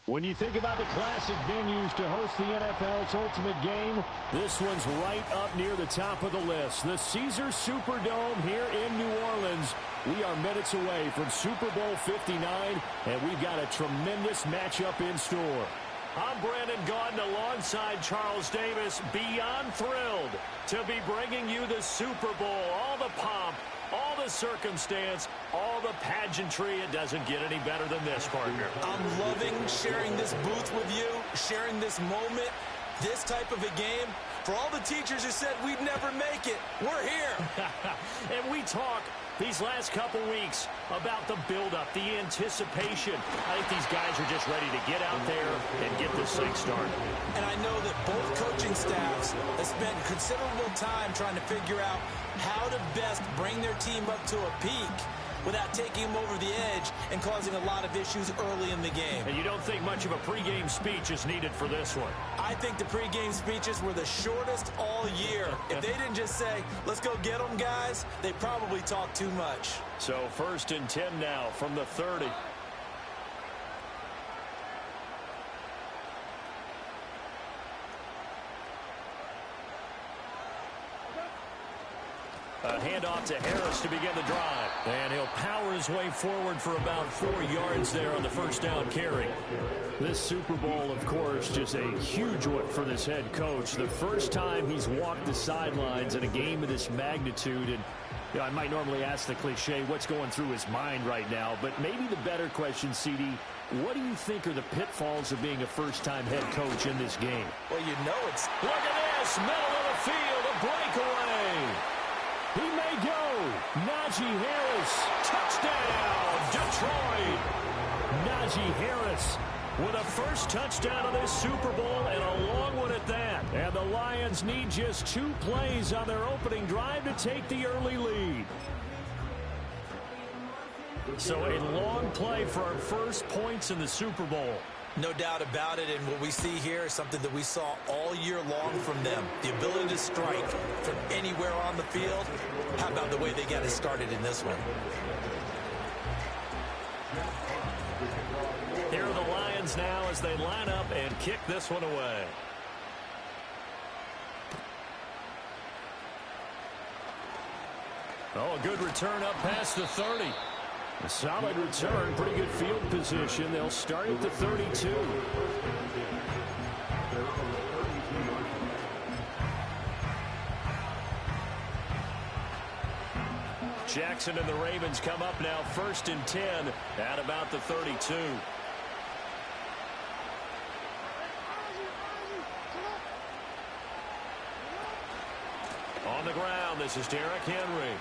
When you think about the classic venues to host the NFL's ultimate game, this one's right up near the top of the list. The Caesars Superdome here in New Orleans. We are minutes away from Super Bowl 59, and we've got a tremendous matchup in store. I'm Brandon Gaudin alongside Charles Davis, beyond thrilled to be bringing you the Super Bowl. All the pomp, all the circumstance, all the pageantry. It doesn't get any better than this, partner. I'm loving sharing this booth with you, sharing this moment, this type of a game. For all the teachers who said we'd never make it, we're here. And we talk these last couple weeks about the buildup, the anticipation. I think these guys are just ready to get out there and get this thing started. And I know that both coaching staffs have spent considerable time trying to figure out how to best bring their team up to a peak without taking them over the edge and causing a lot of issues early in the game. And you don't think much of a pregame speech is needed for this one? I think the pregame speeches were the shortest all year. If they didn't just say, let's go get them, guys, they probably talked too much. So 1st and 10 now from the 30. A handoff to Harris to begin the drive. And he'll power his way forward for about 4 yards there on the first down carry. This Super Bowl, of course, just a huge one for this head coach. The first time he's walked the sidelines in a game of this magnitude. And you know, I might normally ask the cliche, what's going through his mind right now? But maybe the better question, CD, what do you think are the pitfalls of being a first-time head coach in this game? Well, you know it's... Look at this, middle of the field, a breakaway. He may go. Najee Harris, touchdown, Detroit. Najee Harris with a first touchdown of this Super Bowl, and a long one at that. And the Lions need just 2 plays on their opening drive to take the early lead. So a long play for our first points in the Super Bowl. No doubt about it, and what we see here is something that we saw all year long from them. The ability to strike from anywhere on the field. How about the way they got it started in this one? Here are the Lions now as they line up and kick this one away. Oh, a good return up past the 30. A solid return, pretty good field position. They'll start at the 32. Jackson and the Ravens come up now 1st and 10 at about the 32. On the ground, this is Derrick Henry.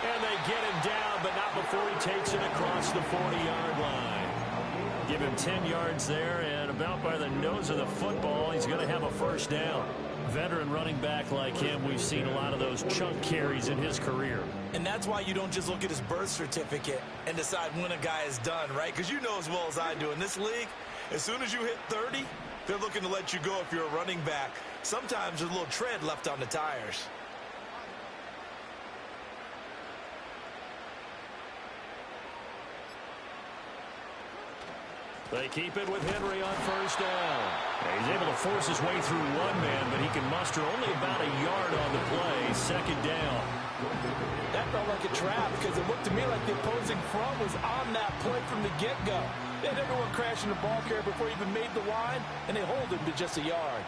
And they get him down, but not before he takes it across the 40-yard line. Give him 10 yards there, and about by the nose of the football, he's going to have a first down. Veteran running back like him, we've seen a lot of those chunk carries in his career. And that's why you don't just look at his birth certificate and decide when a guy is done, right? Because you know as well as I do, in this league, as soon as you hit 30, they're looking to let you go if you're a running back. Sometimes there's a little tread left on the tires. They keep it with Henry on first down. He's able to force his way through one man, but he can muster only about a yard on the play. Second down. That felt like a trap because it looked to me like the opposing front was on that play from the get-go. They had everyone crashing the ball carrier before he even made the line, and they hold him to just a yard.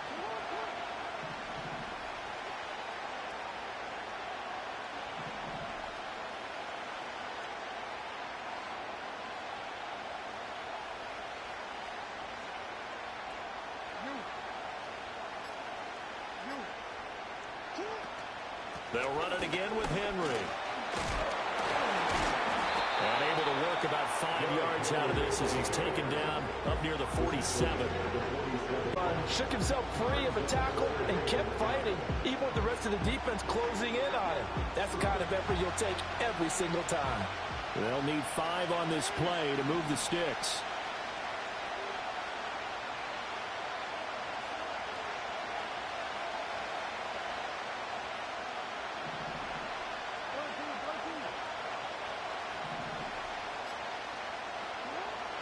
They'll run it again with Henry. And able to work about 5 yards out of this as he's taken down up near the 47. Shook himself free of a tackle and kept fighting, even with the rest of the defense closing in on him. That's the kind of effort you'll take every single time. They'll need 5 on this play to move the sticks.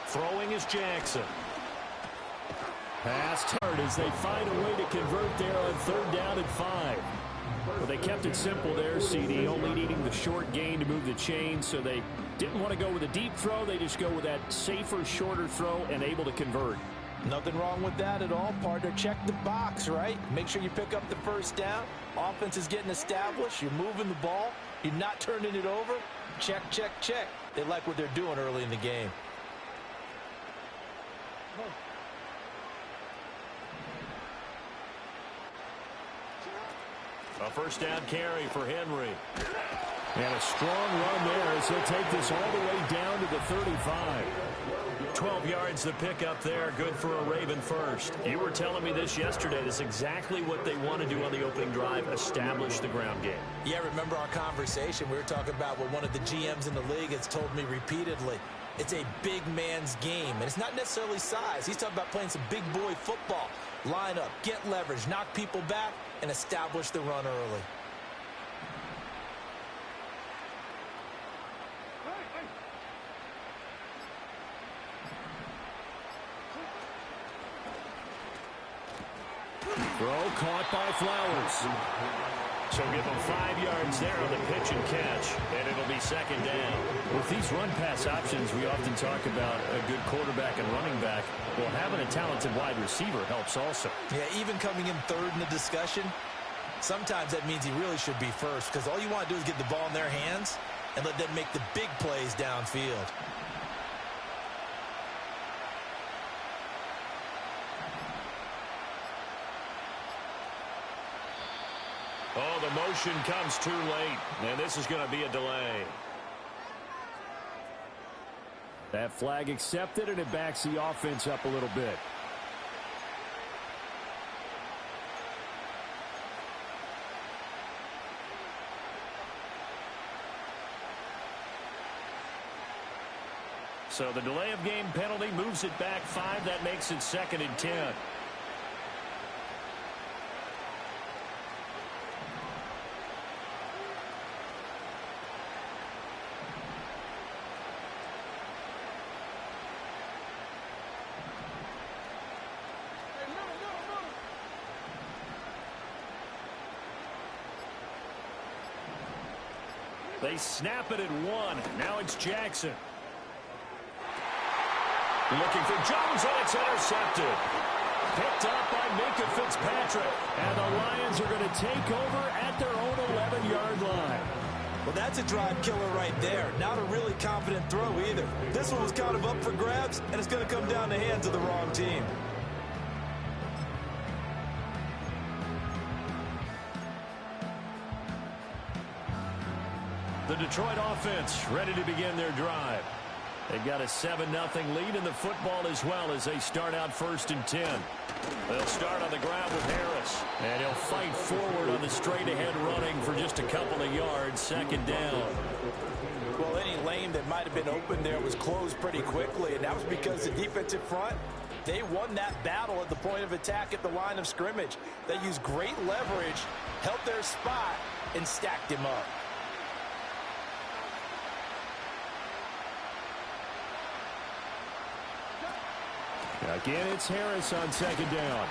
Throwing is Jackson. Pass hard as they find a way to convert there on 3rd down and 5. Well, they kept it simple there, CD, only needing the short gain to move the chain, so they didn't want to go with a deep throw. They just go with that safer, shorter throw and able to convert. Nothing wrong with that at all, partner. Check the box, right? Make sure you pick up the 1st down. Offense is getting established. You're moving the ball. You're not turning it over. Check, check, check. They like what they're doing early in the game. A 1st down carry for Henry. And a strong run there as he'll take this all the way down to the 35. 12 yards to pick up there. Good for a Raven first. You were telling me this yesterday. This is exactly what they want to do on the opening drive, establish the ground game. Yeah, remember our conversation? We were talking about what one of the GMs in the league has told me repeatedly. It's a big man's game, and it's not necessarily size. He's talking about playing some big boy football. Line up, get leverage, knock people back, and establish the run early. Throw caught by Flowers. So give them 5 yards there on the pitch and catch, and it'll be 2nd down. With these run-pass options, we often talk about a good quarterback and running back. Well, having a talented wide receiver helps also. Yeah, even coming in 3rd in the discussion, sometimes that means he really should be first, because all you want to do is get the ball in their hands and let them make the big plays downfield. Oh, the motion comes too late, and this is going to be a delay. That flag accepted, and it backs the offense up a little bit. So the delay of game penalty moves it back 5. That makes it 2nd and 10. They snap it at 1. Now it's Jackson. Looking for Jones, and it's intercepted. Picked up by Minka Fitzpatrick. And the Lions are going to take over at their own 11-yard line. Well, that's a drive killer right there. Not a really confident throw either. This one was kind of up for grabs, and it's going to come down the hands of the wrong team. The Detroit offense ready to begin their drive. They've got a 7-0 lead in the football as well as they start out 1st and 10. They'll start on the ground with Harris. And he'll fight forward on the straight-ahead running for just a couple of yards. 2nd down. Well, any lane that might have been open there was closed pretty quickly, and that was because the defensive front, they won that battle at the point of attack at the line of scrimmage. They used great leverage, held their spot, and stacked him up. Again, it's Harris on 2nd down.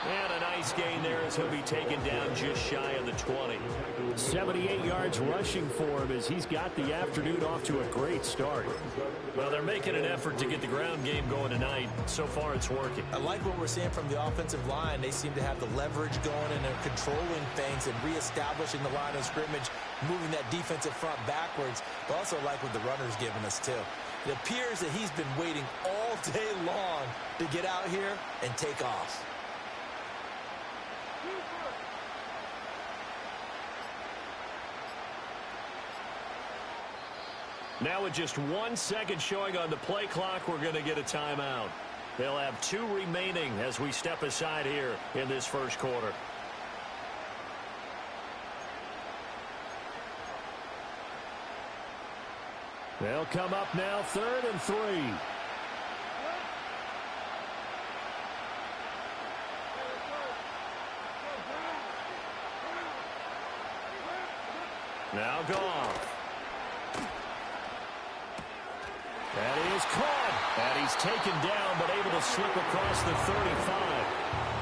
And a nice gain there as he'll be taken down just shy of the 20. 78 yards rushing for him as he's got the afternoon off to a great start. Well, they're making an effort to get the ground game going tonight. So far, it's working. I like what we're seeing from the offensive line. They seem to have the leverage going, and they're controlling things and reestablishing the line of scrimmage, moving that defensive front backwards. But also like what the runner's giving us, too. It appears that he's been waiting all day long to get out here and take off. Now with just 1 second showing on the play clock, we're going to get a timeout. They'll have 2 remaining as we step aside here in this first quarter. They'll come up now 3rd and 3. Now Goff. That is caught. And he's taken down, but able to slip across the 35.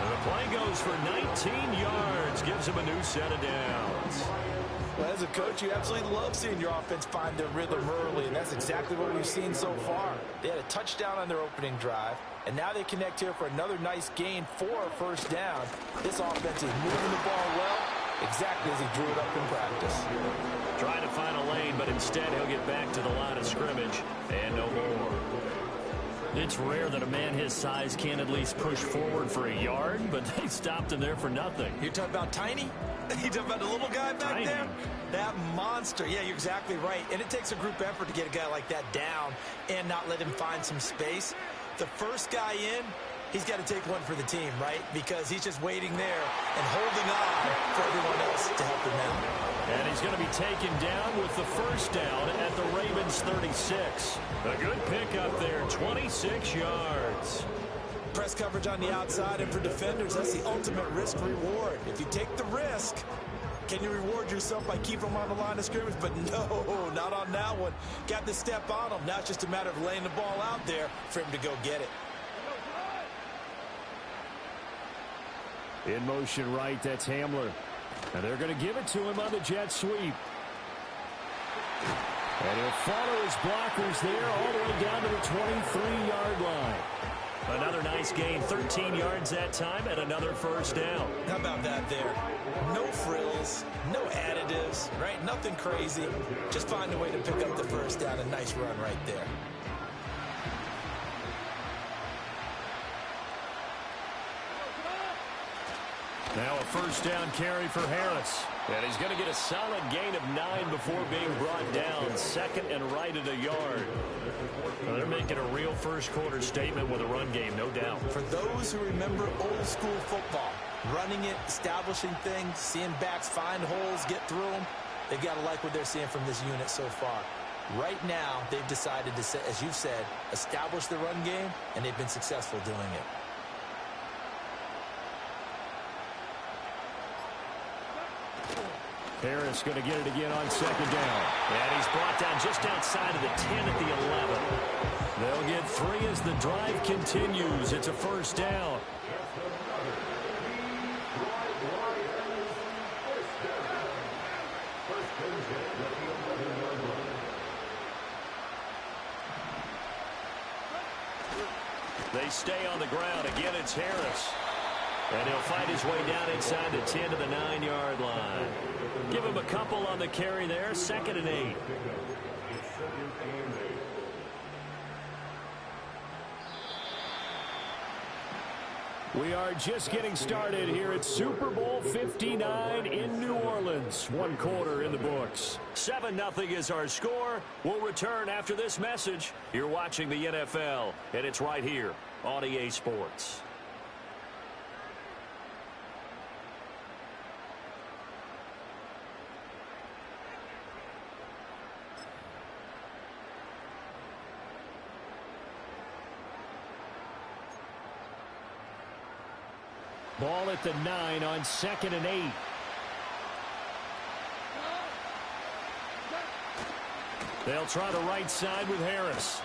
And the play goes for 19 yards. Gives him a new set of downs. Well, as a coach, you absolutely love seeing your offense find their rhythm early, and that's exactly what we've seen so far. They had a touchdown on their opening drive, and now they connect here for another nice gain for a first down. This offense is moving the ball well, exactly as he drew it up in practice. Trying to find a lane, but instead he'll get back to the line of scrimmage, and no more. It's rare that a man his size can at least push forward for a yard, but they stopped him there for nothing. You're talking about tiny? You talking about the little guy back Tiny. there? That monster. Yeah, you're exactly right. And it takes a group effort to get a guy like that down and not let him find some space. The first guy in, he's got to take one for the team, right? Because he's just waiting there and holding on for everyone else to help him out. And he's going to be taken down with the first down at the Ravens 36. A good pickup there, 26 yards. Press coverage on the outside, and for defenders, that's the ultimate risk-reward. If you take the risk, can you reward yourself by keeping them on the line of scrimmage? But no, not on that one. Got to step on them. Now it's just a matter of laying the ball out there for him to go get it. In motion right, that's Hamler. And they're going to give it to him on the jet sweep. And he'll follow his blockers there all the way down to the 23-yard line. Another nice gain, 13 yards that time, and another first down. How about that there? No frills, no additives, right? Nothing crazy. Just find a way to pick up the first down. A nice run right there. Now a first down carry for Harris. And he's going to get a solid gain of 9 before being brought down. Second and right at a yard. Well, they're making a real first-quarter statement with a run game, no doubt. For those who remember old-school football, running it, establishing things, seeing backs find holes, get through them, they've got to like what they're seeing from this unit so far. Right now, they've decided to, as you've said, establish the run game, and they've been successful doing it. Harris going to get it again on second down. And he's brought down just outside of the 10 at the 11. They'll get 3 as the drive continues. It's a first down. They stay on the ground. Again, it's Harris. And he'll fight his way down inside the 10 to the 9-yard line. Give him a couple on the carry there. 2nd and 8. We are just getting started here at Super Bowl 59 in New Orleans. 1 quarter in the books. 7-0 is our score. We'll return after this message. You're watching the NFL, and it's right here on EA Sports. Ball at the 9 on 2nd and 8. They'll try the right side with Harris.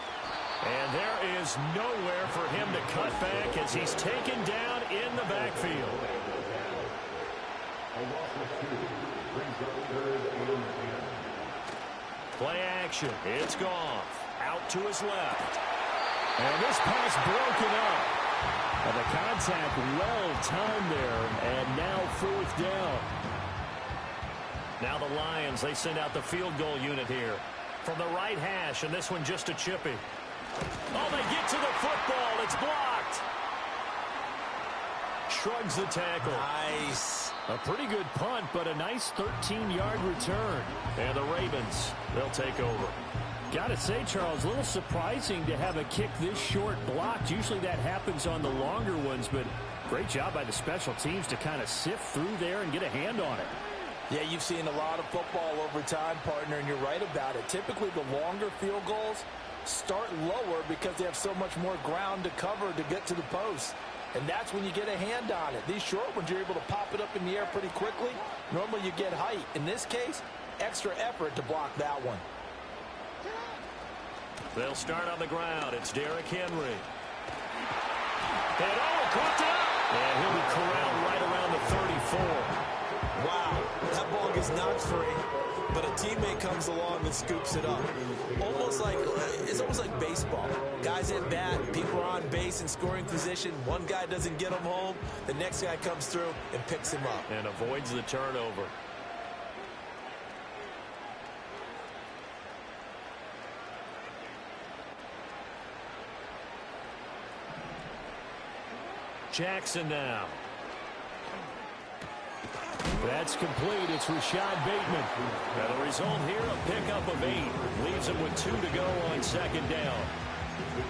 And there is nowhere for him to cut back as he's taken down in the backfield. Play action. It's Goff. Out to his left. And this pass broken up. And the contact well timed there, and now 4th down. Now the Lions, they send out the field goal unit here. From the right hash, and this one just a chippy. Oh, they get to the football. It's blocked. Shrugs the tackle. Nice. A pretty good punt, but a nice 13-yard return. And the Ravens, they'll take over. Got to say, Charles, a little surprising to have a kick this short blocked. Usually that happens on the longer ones, but great job by the special teams to kind of sift through there and get a hand on it. Yeah, you've seen a lot of football over time, partner, and you're right about it. Typically, the longer field goals start lower because they have so much more ground to cover to get to the post. And that's when you get a hand on it. These short ones, you're able to pop it up in the air pretty quickly. Normally, you get height. In this case, extra effort to block that one. They'll start on the ground. It's Derrick Henry. And caught it up. And he'll be corralled right around the 34. Wow, that ball gets knocked free, but a teammate comes along and scoops it up. It's almost like baseball. Guys at bat, people are on base in scoring position. One guy doesn't get him home. The next guy comes through and picks him up. And avoids the turnover. Jackson now. That's complete. It's Rashad Bateman. And the result here, a pickup of 8. Leaves him with 2 to go on second down.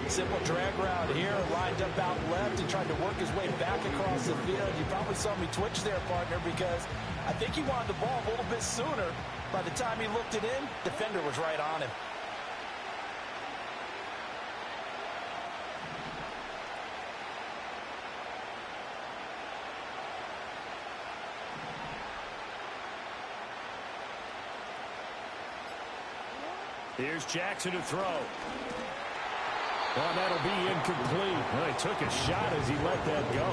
Simple drag route here, lined up out left and tried to work his way back across the field. You probably saw me twitch there, partner, because I think he wanted the ball a little bit sooner. By the time he looked it in, defender was right on him. Here's Jackson to throw. Well, that'll be incomplete. Well, he took a shot as he let that go.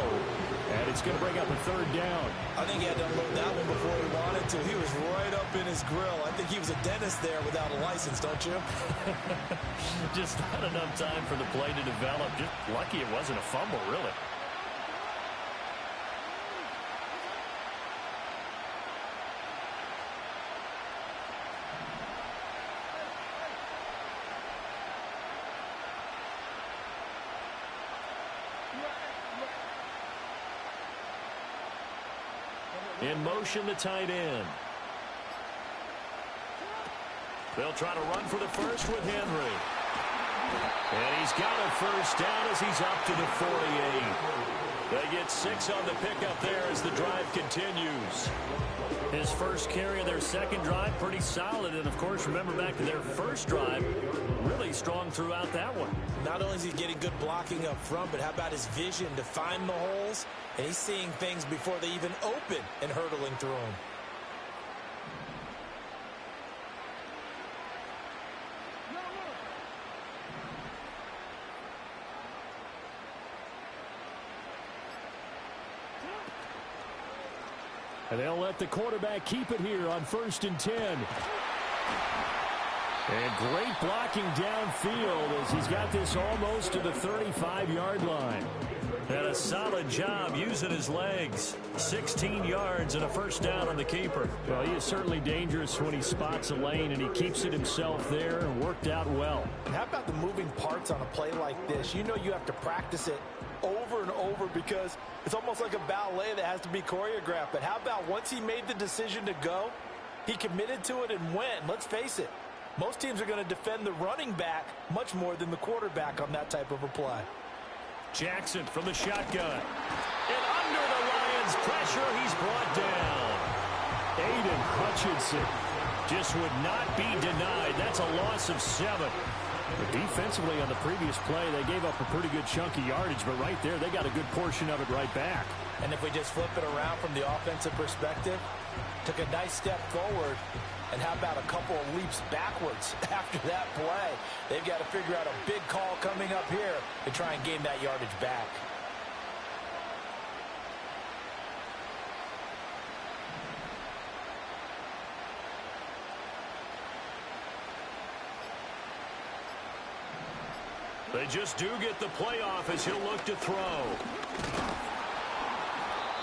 And it's going to bring up a third down. I think he had to unload that one before he wanted to. He was right up in his grill. I think he was a dentist there without a license, don't you? Just not enough time for the play to develop. Just lucky it wasn't a fumble, really. In motion, the tight end. They'll try to run for the first with Henry. And he's got a first down as he's up to the 48. They get 6 on the pickup there as the drive continues. His first carry of their second drive, pretty solid. And, of course, remember back to their first drive, really strong throughout that one. Not only is he getting good blocking up front, but how about his vision to find the holes? And he's seeing things before they even open and hurtling through them. And they'll let the quarterback keep it here on 1st and 10. And great blocking downfield as he's got this almost to the 35-yard line. And a solid job using his legs. 16 yards and a first down on the keeper. Well, he is certainly dangerous when he spots a lane, and he keeps it himself there and worked out well. How about the moving parts on a play like this? You know you have to practice it over and over because it's almost like a ballet that has to be choreographed. But how about once he made the decision to go, he committed to it and went. Let's face it, most teams are going to defend the running back much more than the quarterback on that type of a play. Jackson from the shotgun. And under the Lions' pressure, he's brought down. Aiden Hutchinson just would not be denied. That's a loss of 7. But defensively on the previous play, they gave up a pretty good chunk of yardage, but right there, they got a good portion of it right back. And if we just flip it around from the offensive perspective, took a nice step forward, and how about a couple of leaps backwards after that play? They've got to figure out a big call coming up here to try and gain that yardage back. They just do get the playoff as he'll look to throw.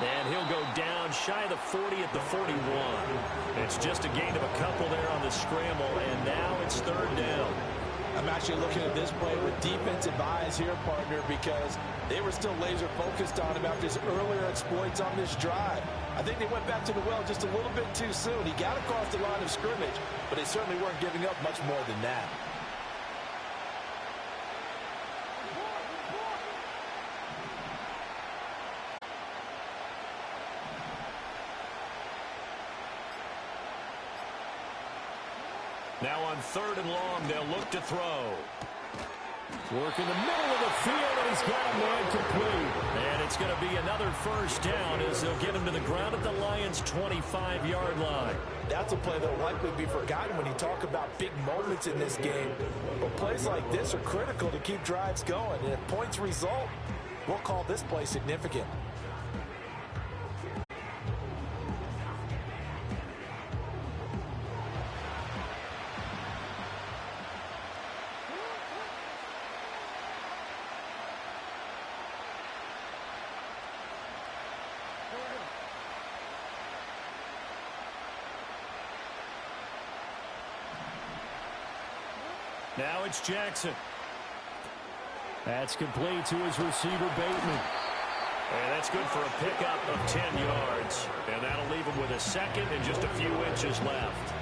And he'll go down shy of the 40 at the 41. It's just a gain of a couple there on the scramble, and now it's 3rd down. I'm actually looking at this play with defensive eyes here, partner, because they were still laser focused on him after his earlier exploits on this drive. I think they went back to the well just a little bit too soon. He got across the line of scrimmage, but they certainly weren't giving up much more than that. Now on 3rd and long, they'll look to throw. Working the middle of the field, and he's got a man complete. And it's going to be another first down as they'll get him to the ground at the Lions' 25-yard line. That's a play that will likely be forgotten when you talk about big moments in this game. But plays like this are critical to keep drives going. And if points result, we'll call this play significant. Now it's Jackson. That's complete to his receiver, Bateman. And that's good for a pickup of 10 yards. And that'll leave him with a second and just a few inches left.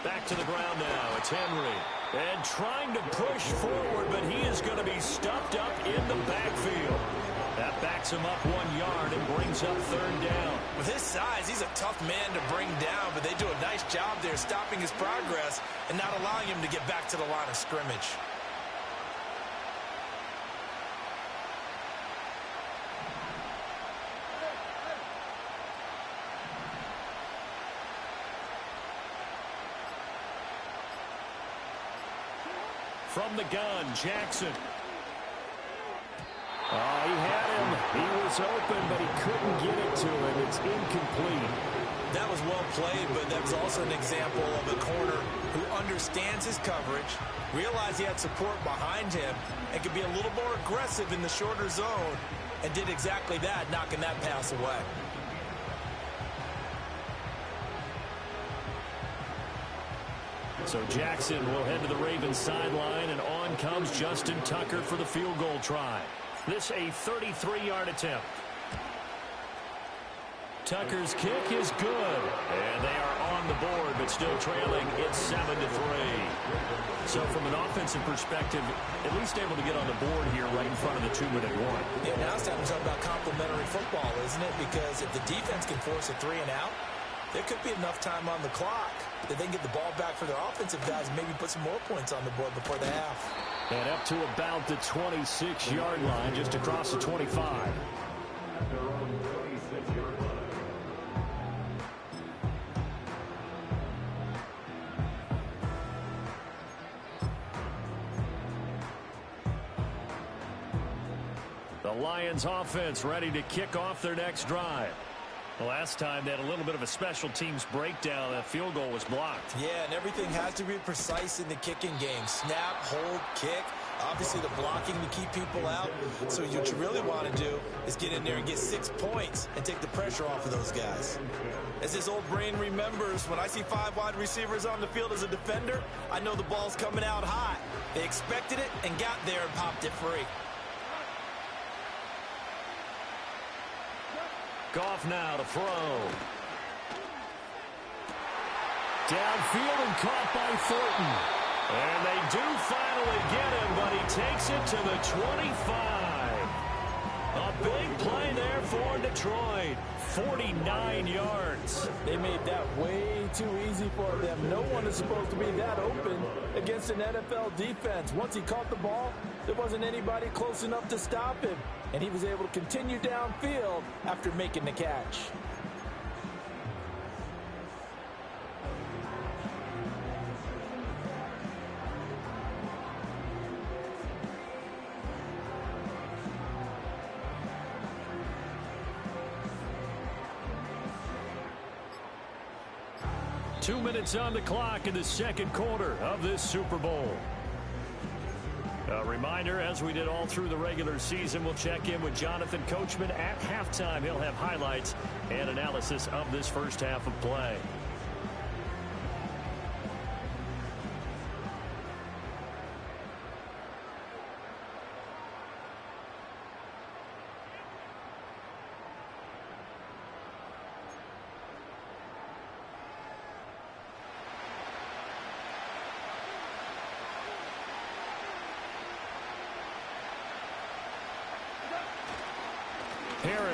Back to the ground now. It's Henry. And trying to push forward, but he is going to be stuffed up in the backfield. That backs him up 1 yard and brings up third down. With his size, he's a tough man to bring down, but they do a nice job there stopping his progress and not allowing him to get back to the line of scrimmage. From the gun, Jackson. Oh, he had him. He was open, but he couldn't get it to him. It's incomplete. That was well played, but that was also an example of a corner who understands his coverage, realized he had support behind him, and could be a little more aggressive in the shorter zone, and did exactly that, knocking that pass away. So Jackson will head to the Ravens sideline, and on comes Justin Tucker for the field goal try. This a 33-yard attempt. Tucker's kick is good, and they are on the board, but still trailing. It's 7-3. So from an offensive perspective, at least able to get on the board here right in front of the 2-minute warning. Yeah, now it's time to talk about complementary football, isn't it? Because if the defense can force a 3 and out, there could be enough time on the clock that they can get the ball back for their offensive guys and maybe put some more points on the board before the half. And up to about the 26-yard line, just across the 25. The Lions offense ready to kick off their next drive. The last time they had a little bit of a special teams breakdown, that field goal was blocked. Yeah, and everything has to be precise in the kicking game. Snap, hold, kick. Obviously the blocking to keep people out. So what you really want to do is get in there and get 6 points and take the pressure off of those guys. As this old brain remembers, when I see 5 wide receivers on the field as a defender, I know the ball's coming out hot. They expected it and got there and popped it free. Goff now to throw. Downfield and caught by Thornton. And they do finally get him, but he takes it to the 25. A big play there for Detroit. 49 yards. They made that way too easy for them. No one is supposed to be that open against an NFL defense. Once he caught the ball, there wasn't anybody close enough to stop him. And he was able to continue downfield after making the catch. Two minutes on the clock in the second quarter of this Super Bowl. A reminder, as we did all through the regular season, we'll check in with Jonathan Coachman at halftime. He'll have highlights and analysis of this first half of play.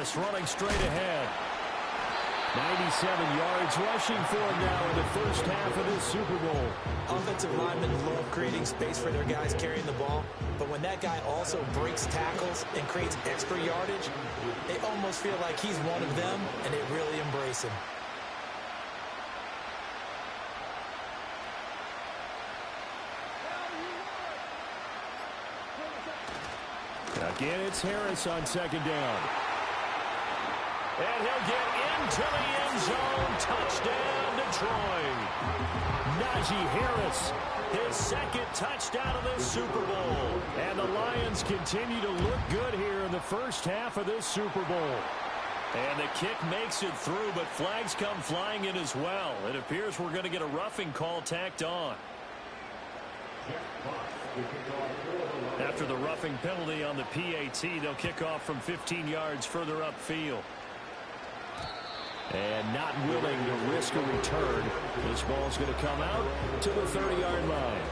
Harris running straight ahead. 97 yards rushing for him now in the first half of this Super Bowl. Offensive linemen love creating space for their guys carrying the ball, but when that guy also breaks tackles and creates extra yardage, they almost feel like he's one of them, and they really embrace him. Again, it's Harris on second down. And he'll get into the end zone. Touchdown, Detroit. Najee Harris, his second touchdown of this Super Bowl. And the Lions continue to look good here in the first half of this Super Bowl. And the kick makes it through, but flags come flying in as well. It appears we're going to get a roughing call tacked on. After the roughing penalty on the PAT, they'll kick off from 15 yards further upfield. And not willing to risk a return. This ball's going to come out to the 30-yard line.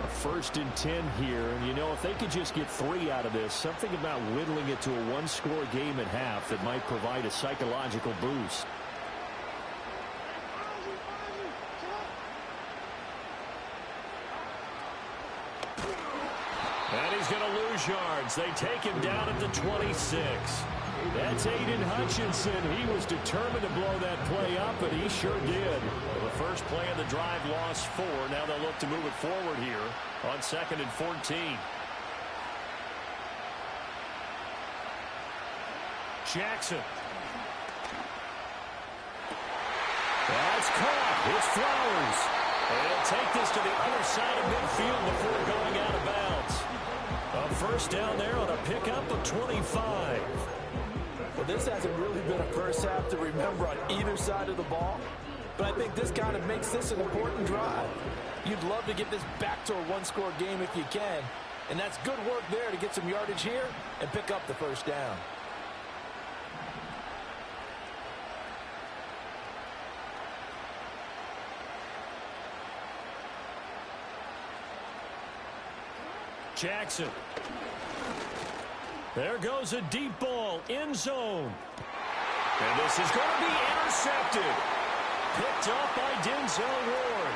First and 10 here, and you know, if they could just get 3 out of this, something about whittling it to a one-score game at half that might provide a psychological boost. And he's going to lose yards. They take him down at the 26. That's Aiden Hutchinson. He was determined to blow that play up, and he sure did. Well, the first play of the drive lost 4. Now they'll look to move it forward here on 2nd and 14. Jackson. That's caught. It's Flowers. And he'll take this to the other side of midfield before going out of bounds. A first down there on a pickup of 25. Well, this hasn't really been a first half to remember on either side of the ball, but I think this kind of makes this an important drive. You'd love to get this back to a one-score game if you can, and that's good work there to get some yardage here and pick up the first down. Jackson. There goes a deep ball, end zone. And this is going to be intercepted. Picked up by Denzel Ward.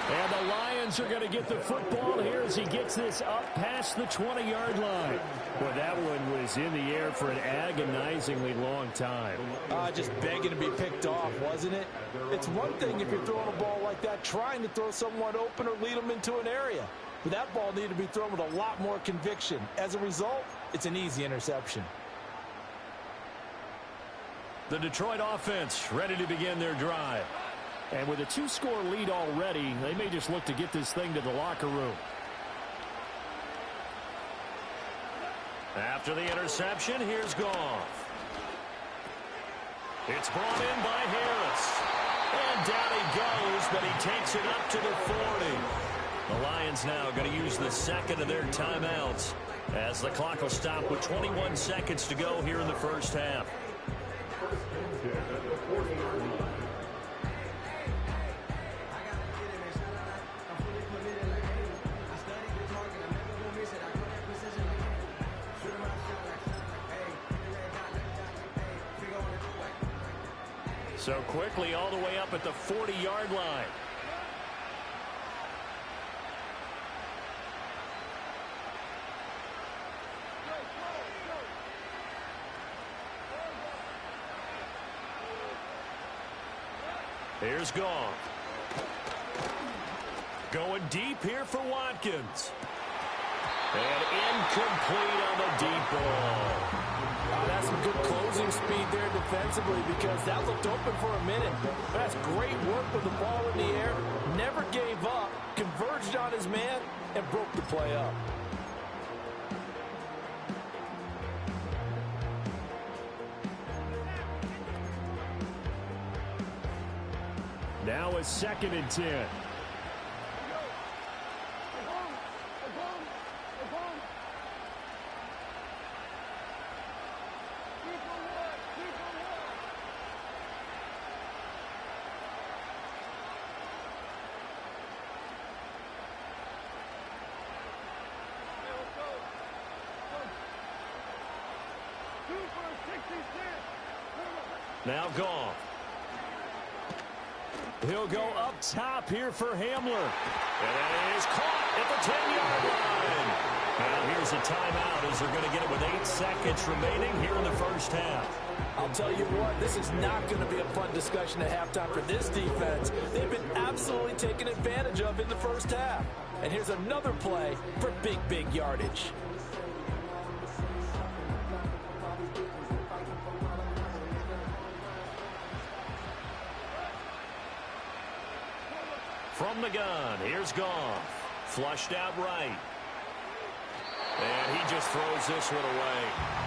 And the Lions are going to get the football here as he gets this up past the 20-yard line. Well, that one was in the air for an agonizingly long time. Just begging to be picked off, wasn't it? It's one thing if you're throwing a ball like that, trying to throw someone open or lead them into an area. But that ball needed to be thrown with a lot more conviction. As a result, it's an easy interception. The Detroit offense ready to begin their drive. And with a 2-score lead already, they may just look to get this thing to the locker room. After the interception, here's Goff. It's brought in by Harris. And down he goes, but he takes it up to the 40. The Lions now going to use the second of their timeouts as the clock will stop with 21 seconds to go here in the first half. So quickly all the way up at the 40-yard line. Here's Goff. Going deep here for Watkins. And incomplete on the deep ball. That's some good closing speed there defensively because that looked open for a minute. That's great work with the ball in the air. Never gave up, converged on his man, and broke the play up. Now a 2nd and 10. Now Goff. He'll go up top here for Hamler. And that is caught at the 10-yard line. Now here's a timeout as they're going to get it with 8 seconds remaining here in the first half. I'll tell you what, this is not going to be a fun discussion at halftime for this defense. They've been absolutely taken advantage of in the first half. And here's another play for big yardage. From the gun, here's Goff. Flushed out right. And he just throws this one away.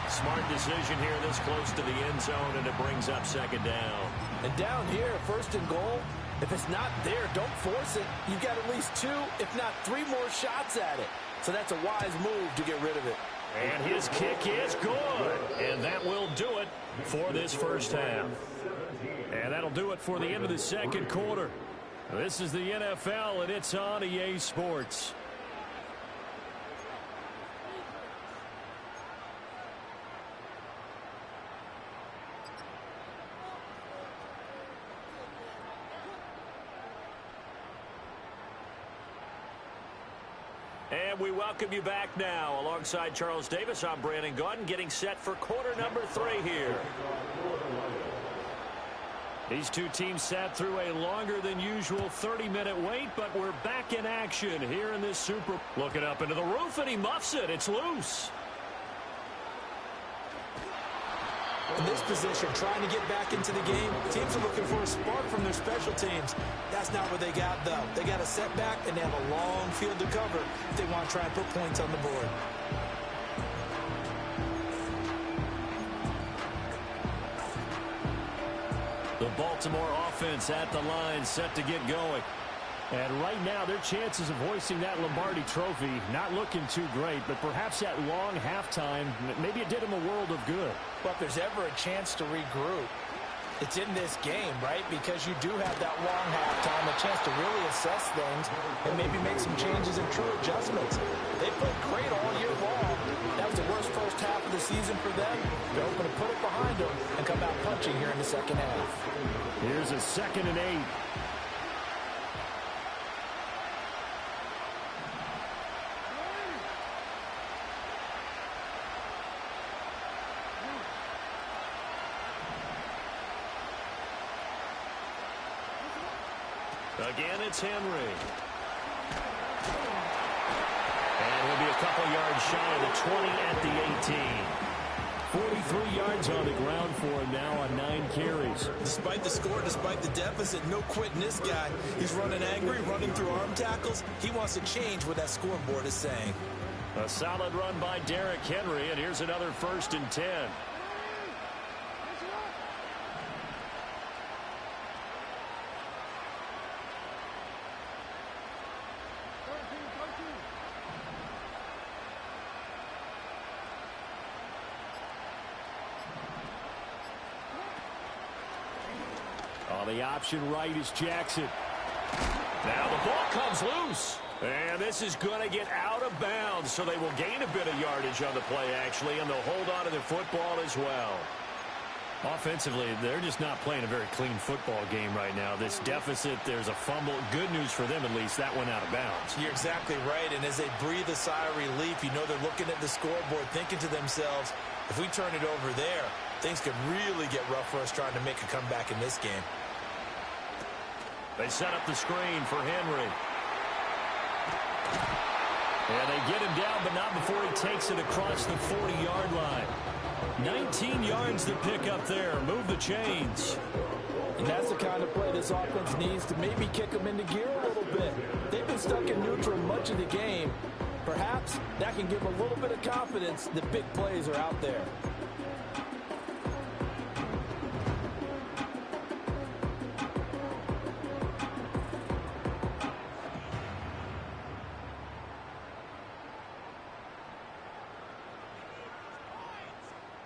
Smart decision here this close to the end zone, and it brings up second down. And down here, first and goal, if it's not there, don't force it. You've got at least 2, if not 3 more shots at it. So that's a wise move to get rid of it. And his kick is good. And that will do it for this first half. And that'll do it for the end of the second quarter. This is the NFL, and it's on EA Sports. And we welcome you back now. Alongside Charles Davis, I'm Brandon Gaudin, getting set for quarter number 3 here. These two teams sat through a longer than usual 30-minute wait, but we're back in action here in this Super. Looking up into the roof, and he muffs it. It's loose. In this position, trying to get back into the game, teams are looking for a spark from their special teams. That's not what they got, though. They got a setback, and they have a long field to cover if they want to try and put points on the board. The Baltimore offense at the line, set to get going. And right now, their chances of hoisting that Lombardi trophy not looking too great, but perhaps that long halftime, maybe it did them a world of good. Well, if there's ever a chance to regroup, it's in this game, right? Because you do have that long halftime, a chance to really assess things and maybe make some changes and true adjustments. They played great all year long. That was the worst first half of the season for them. They're hoping to put it behind them and come out punching here in the second half. Here's a 2nd and 8. Again, it's Henry. And he'll be a couple yards shy of the 20 at the 18. 43 yards on the ground for him now on 9 carries. Despite the score, despite the deficit, no quitting this guy. He's running angry, running through arm tackles. He wants to change what that scoreboard is saying. A solid run by Derrick Henry, and here's another 1st and 10. The option right is Jackson. Now the ball comes loose. And this is going to get out of bounds, so they will gain a bit of yardage on the play, actually, and they'll hold on to the football as well. Offensively, they're just not playing a very clean football game right now. This deficit, there's a fumble. Good news for them, at least. That went out of bounds. You're exactly right, and as they breathe a sigh of relief, you know they're looking at the scoreboard, thinking to themselves, if we turn it over there, things could really get rough for us trying to make a comeback in this game. They set up the screen for Henry. And they get him down, but not before he takes it across the 40-yard line. 19 yards to pick up there. Move the chains. And that's the kind of play this offense needs to maybe kick them into gear a little bit. They've been stuck in neutral much of the game. Perhaps that can give them a little bit of confidence that big plays are out there.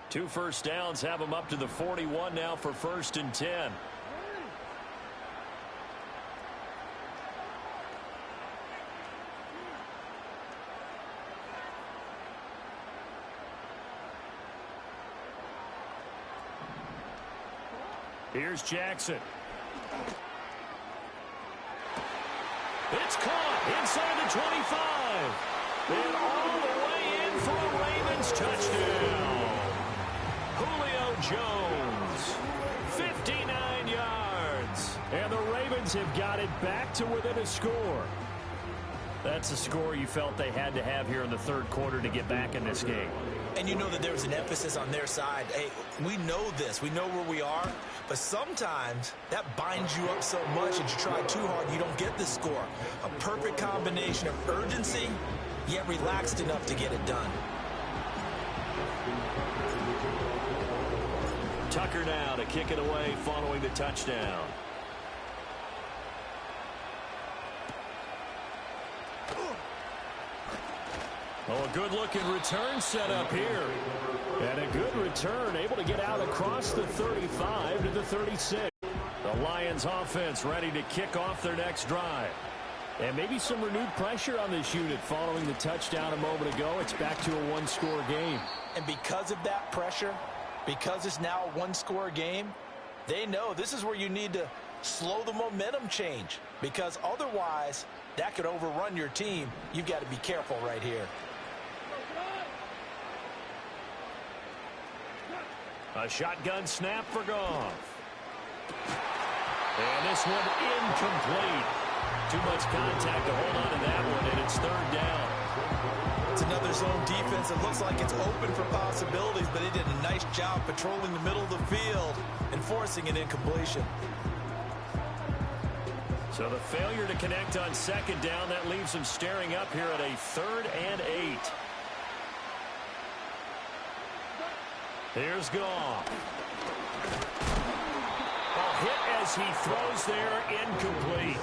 Two first downs have them up to the 41 now for 1st and 10. Here's Jackson. It's caught inside the 25. And all the way in for a Ravens touchdown. Julio Jones, 59 yards. And the Ravens have got it back to within a score. That's a score you felt they had to have here in the third quarter to get back in this game. And you know that there was an emphasis on their side. Hey, we know this. We know where we are. But sometimes that binds you up so much that you try too hard, you don't get the score. A perfect combination of urgency, yet relaxed enough to get it done. Tucker now to kick it away following the touchdown. Oh, a good-looking return set up here. And a good return, able to get out across the 35 to the 36. The Lions offense ready to kick off their next drive. And maybe some renewed pressure on this unit following the touchdown a moment ago. It's back to a one-score game. And because of that pressure, because it's now a one-score game, they know this is where you need to slow the momentum change. Because otherwise, that could overrun your team. You've got to be careful right here. A shotgun snap for Goff. And this one incomplete. Too much contact to hold on to that one, and it's third down. It's another zone defense that looks like it's open for possibilities, but they did a nice job patrolling the middle of the field and forcing an incompletion. So the failure to connect on second down, that leaves them staring up here at a 3rd and 8. Here's Goff. A hit as he throws there, incomplete.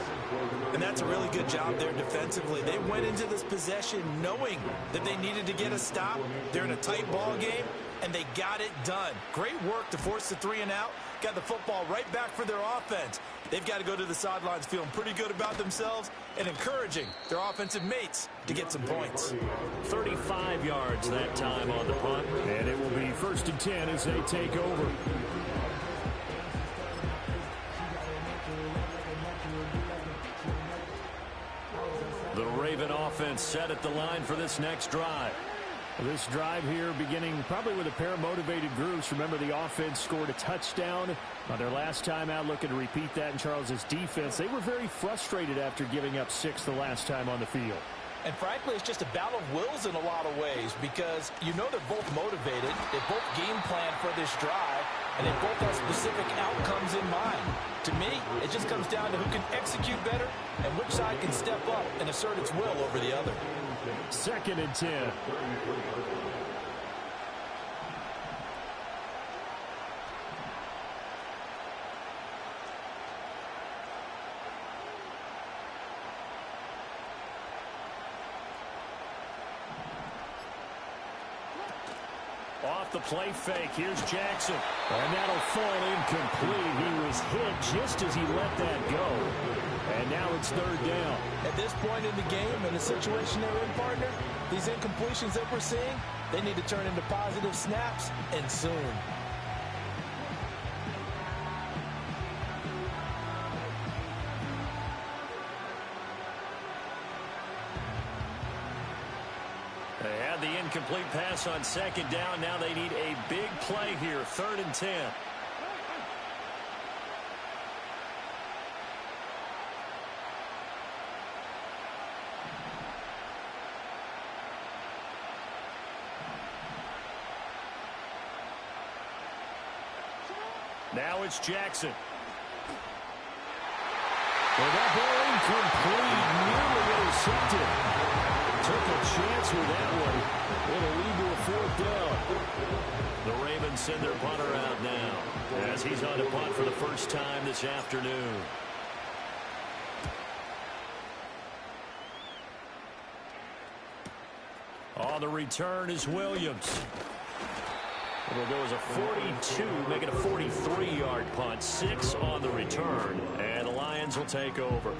And that's a really good job there defensively. They went into this possession knowing that they needed to get a stop. They're in a tight ball game, and they got it done. Great work to force the 3 and out. Got the football right back for their offense. They've got to go to the sidelines feeling pretty good about themselves and encouraging their offensive mates to get some points. 35 yards that time on the punt. And it will be 1st and 10 as they take over. The Raven offense set at the line for this next drive. This drive here beginning probably with a pair of motivated groups. Remember, the offense scored a touchdown on their last time out, looking to repeat that in Charles's defense. They were very frustrated after giving up 6 the last time on the field. And frankly, it's just a battle of wills in a lot of ways because you know they're both motivated. They both game plan for this drive, and they both have specific outcomes in mind. To me, it just comes down to who can execute better and which side can step up and assert its will over the other. 2nd and 10. Off the play fake, here's Jackson. And that'll fall incomplete. He was hit just as he let that go. And now it's 3rd down. At this point in the game, in the situation they're in, partner, these incompletions that we're seeing, they need to turn into positive snaps, and soon. They had the incomplete pass on 2nd down. Now they need a big play here, 3rd and 10. Now it's Jackson. Well, that ball incomplete, nearly intercepted. Took a chance with that one. It'll lead to a 4th down. The Ravens send their punter out now as he's on to punt for the first time this afternoon. On the return is Williams. It'll go as a 42, make it a 43-yard punt. 6 on the return, and the Lions will take over.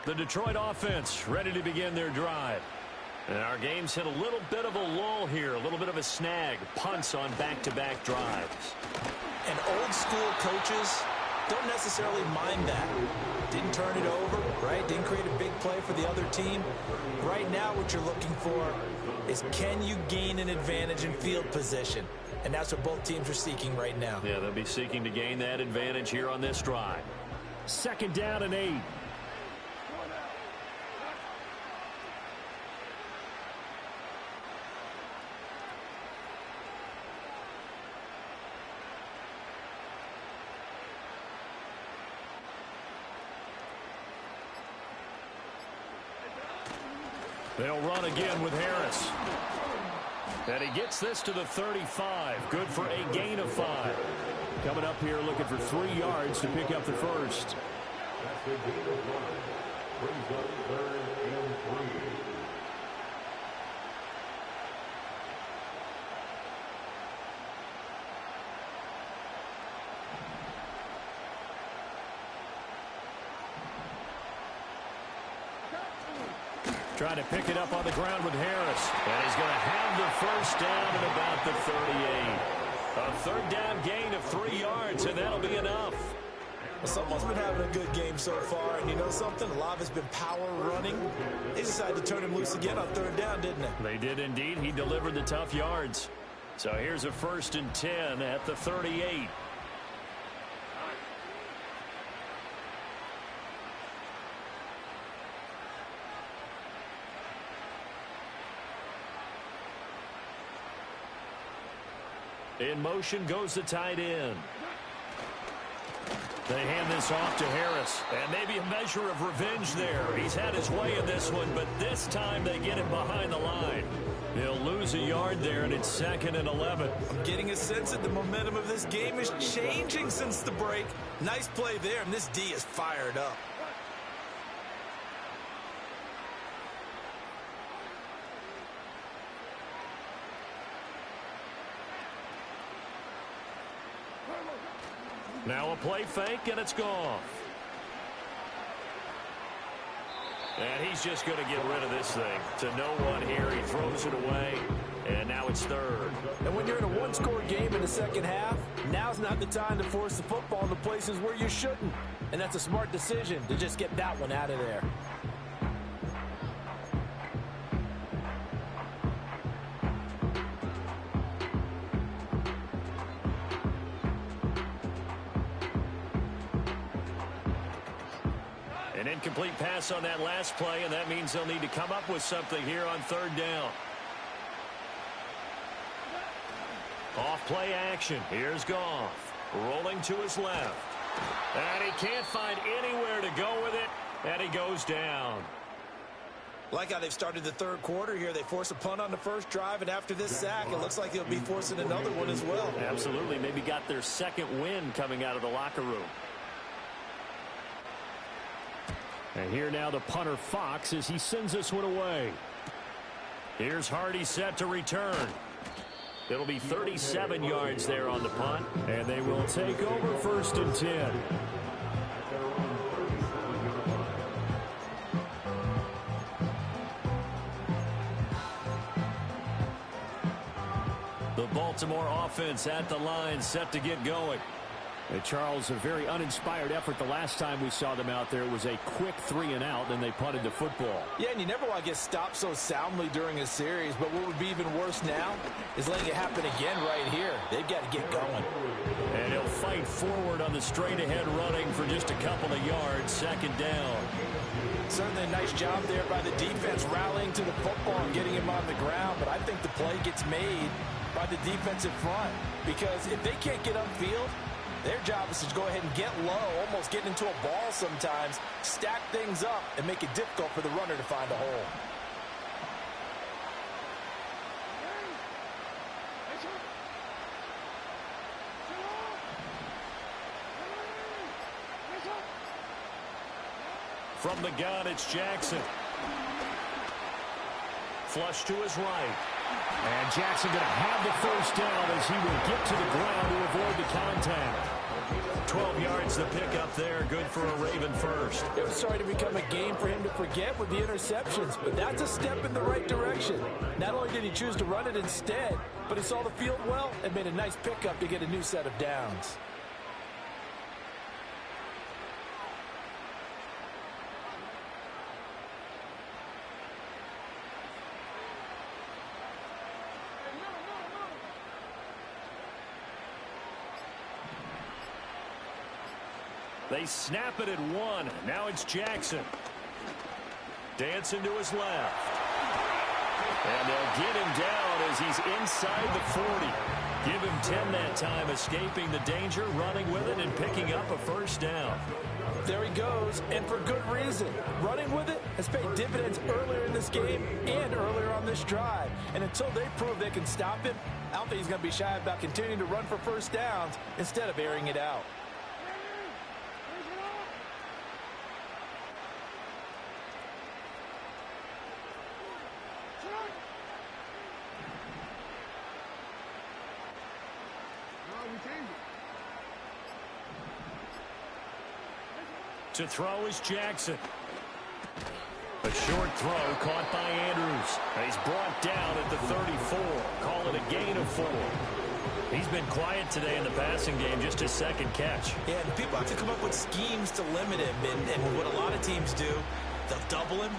The Detroit offense ready to begin their drive. And our game's hit a little bit of a lull here, a little bit of a snag. Punts on back-to-back drives. And old school coaches don't necessarily mind that. Didn't turn it over, right? Didn't create a big play for the other team. Right now what you're looking for is, can you gain an advantage in field position? And that's what both teams are seeking right now. Yeah, they'll be seeking to gain that advantage here on this drive. 2nd down and 8. They'll run again with Harris. And he gets this to the 35. Good for a gain of 5. Coming up here looking for 3 yards to pick up the first. Trying to pick it up on the ground with Harris. And he's going to have the first down at about the 38. A 3rd down gain of 3 yards, and that'll be enough. Well, someone's been having a good game so far, and you know something? A lot has been power running. They decided to turn him loose again on 3rd down, didn't they? They did indeed. He delivered the tough yards. So here's a 1st and 10 at the 38. In motion goes the tight end. They hand this off to Harris. And maybe a measure of revenge there. He's had his way in this one, but this time they get him behind the line. He'll lose a yard there, and it's 2nd and 11. I'm getting a sense that the momentum of this game is changing since the break. Nice play there, and this D is fired up. Now a play fake, and it's gone. And he's just going to get rid of this thing. To no one here, he throws it away, and now it's 3rd. And when you're in a one-score game in the second half, now's not the time to force the football into places where you shouldn't. And that's a smart decision to just get that one out of there. An incomplete pass on that last play, and that means they'll need to come up with something here on 3rd down. Off-play action. Here's Goff. Rolling to his left. And he can't find anywhere to go with it, and he goes down. Like how they've started the 3rd quarter here. They force a punt on the first drive, and after this sack, it looks like they'll be forcing another one as well. Absolutely. Maybe got their 2nd win coming out of the locker room. And here now the punter Fox as he sends this one away. Here's Hardy set to return. It'll be 37 yards there on the punt. And they will take over 1st and 10. The Baltimore offense at the line, set to get going. And Charles, a very uninspired effort the last time we saw them out there. It was a quick 3 and out, then they punted the football. Yeah, and you never want to get stopped so soundly during a series, but what would be even worse now is letting it happen again right here. They've got to get going. And he'll fight forward on the straight-ahead running for just a couple of yards, 2nd down. Certainly a nice job there by the defense rallying to the football and getting him on the ground, but I think the play gets made by the defensive front because if they can't get upfield, their job is to go ahead and get low, almost get into a ball sometimes, stack things up, and make it difficult for the runner to find a hole. From the gun, it's Jackson. Flush to his right. And Jackson going to have the first down as he will get to the ground to avoid the contact. 12 yards to pick up there. Good for a Raven first. It was starting to become a game for him to forget with the interceptions, but that's a step in the right direction. Not only did he choose to run it instead, but he saw the field well and made a nice pickup to get a new set of downs. They snap it at 1. Now it's Jackson. Dancing to his left. And they'll get him down as he's inside the 40. Give him 10 that time, escaping the danger, running with it, and picking up a first down. There he goes, and for good reason. Running with it has paid dividends earlier in this game and earlier on this drive. And until they prove they can stop him, I don't think he's going to be shy about continuing to run for first downs instead of airing it out. To throw is Jackson. A short throw caught by Andrews. He's brought down at the 34. Call it a gain of 4. He's been quiet today in the passing game, just his second catch. Yeah, and people have to come up with schemes to limit him. And what a lot of teams do, they'll double him,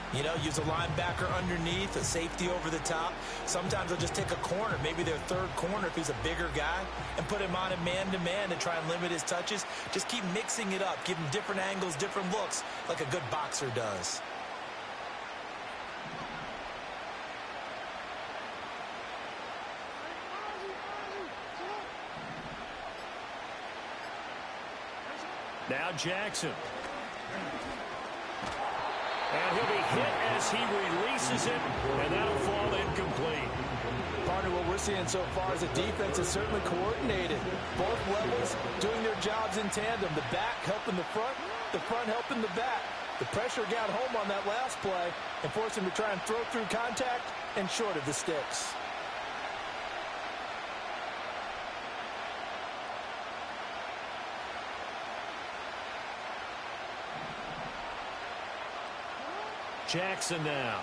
use a linebacker underneath, a safety over the top. Sometimes they'll just take a corner, maybe their third corner if he's a bigger guy, and put him on him man-to-man to try and limit his touches. Just keep mixing it up, give him different angles, different looks, like a good boxer does. Now Jackson. And he'll be hit as he releases it, and that'll fall incomplete. Partner, what we're seeing so far is the defense is certainly coordinated. Both levels doing their jobs in tandem. The back helping the front helping the back. The pressure got home on that last play and forced him to try and throw through contact and short of the sticks. Jackson now.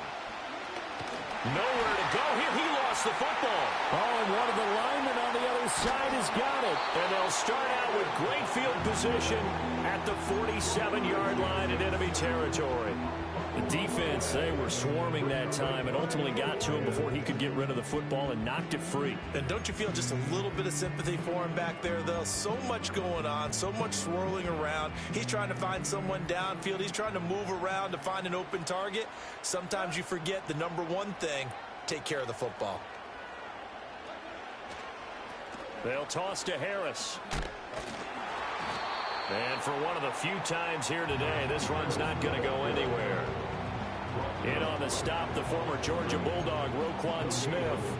Nowhere to go here. He lost the football. Oh, and one of the linemen on the other side has got it. And they'll start out with great field position at the 47-yard line in enemy territory. The defense, they were swarming that time and ultimately got to him before he could get rid of the football and knocked it free. And don't you feel just a little bit of sympathy for him back there, though? So much going on, so much swirling around. He's trying to find someone downfield. He's trying to move around to find an open target. Sometimes you forget the number one thing, take care of the football. They'll toss to Harris. And for one of the few times here today, this run's not going to go anywhere. In on the stop, the former Georgia Bulldog, Roquan Smith.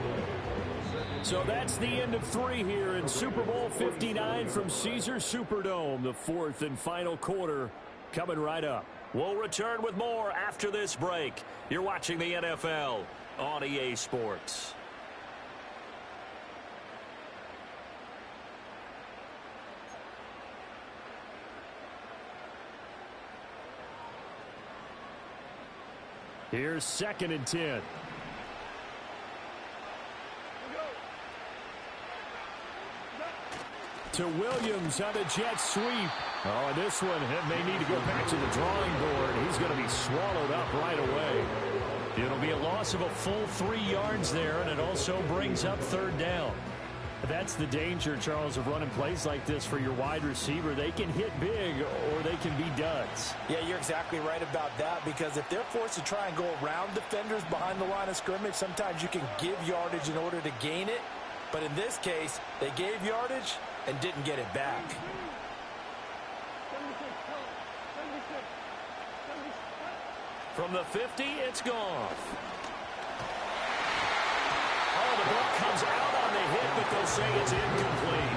So that's the end of 3 here in Super Bowl 59 from Caesars Superdome. The 4th and final quarter coming right up. We'll return with more after this break. You're watching the NFL on EA Sports. Here's 2nd and 10. To Williams on the jet sweep. Oh, and this one may need to go back to the drawing board. He's going to be swallowed up right away. It'll be a loss of a full 3 yards there, and it also brings up 3rd down. That's the danger, Charles, of running plays like this for your wide receiver. They can hit big or they can be duds. Yeah, you're exactly right about that, because if they're forced to try and go around defenders behind the line of scrimmage, sometimes you can give yardage in order to gain it. But in this case, they gave yardage and didn't get it back. From the 50, it's Goff. Oh, the ball comes out on the hit, but they'll say it's incomplete.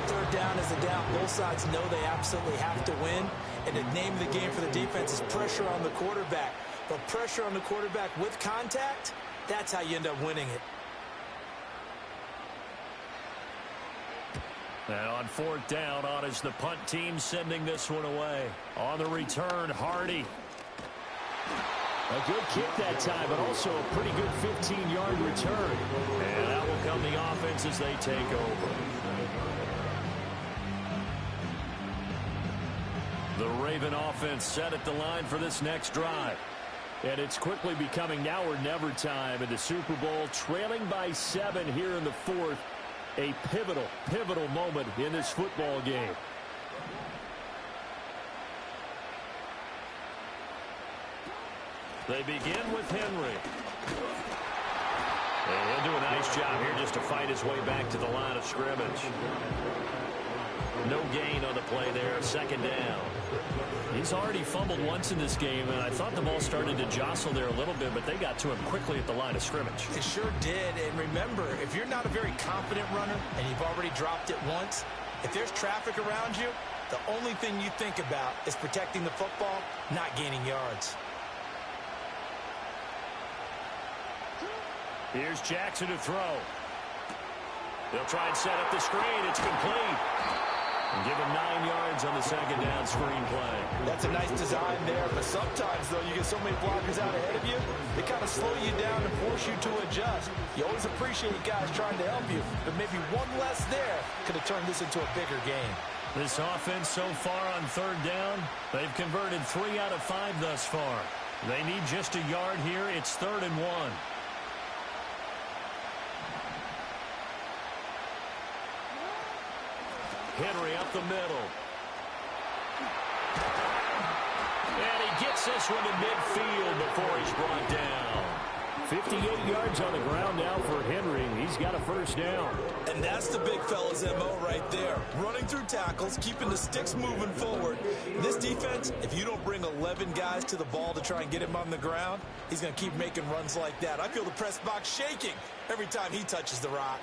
3rd down is a down. Both sides know they absolutely have to win. And the name of the game for the defense is pressure on the quarterback. But pressure on the quarterback with contact, that's how you end up winning it. And on fourth down, on is the punt team sending this one away. On the return, Hardy. A good kick that time, but also a pretty good 15-yard return. And that will come the offense as they take over. The Raven offense set at the line for this next drive. And it's quickly becoming now or never time in the Super Bowl, trailing by 7 here in the fourth. A pivotal moment in this football game. They begin with Henry. And he'll do a nice job here just to fight his way back to the line of scrimmage. No gain on the play there, second down. He's already fumbled once in this game, and I thought the ball started to jostle there a little bit, but they got to him quickly at the line of scrimmage. It sure did, and remember, if you're not a very confident runner and you've already dropped it once, if there's traffic around you, the only thing you think about is protecting the football, not gaining yards. Here's Jackson to throw. They'll try and set up the screen. It's complete. And give him 9 yards on the second down screen play. That's a nice design there, but sometimes, though, you get so many blockers out ahead of you, they kind of slow you down and force you to adjust. You always appreciate guys trying to help you, but maybe one less there could have turned this into a bigger game. This offense so far on third down, they've converted 3 out of 5 thus far. They need just a yard here. It's 3rd and 1. Henry up the middle. And he gets this one to midfield before he's brought down. 58 yards on the ground now for Henry. He's got a first down. And that's the big fella's MO right there. Running through tackles, keeping the sticks moving forward. This defense, if you don't bring 11 guys to the ball to try and get him on the ground, he's going to keep making runs like that. I feel the press box shaking every time he touches the rock.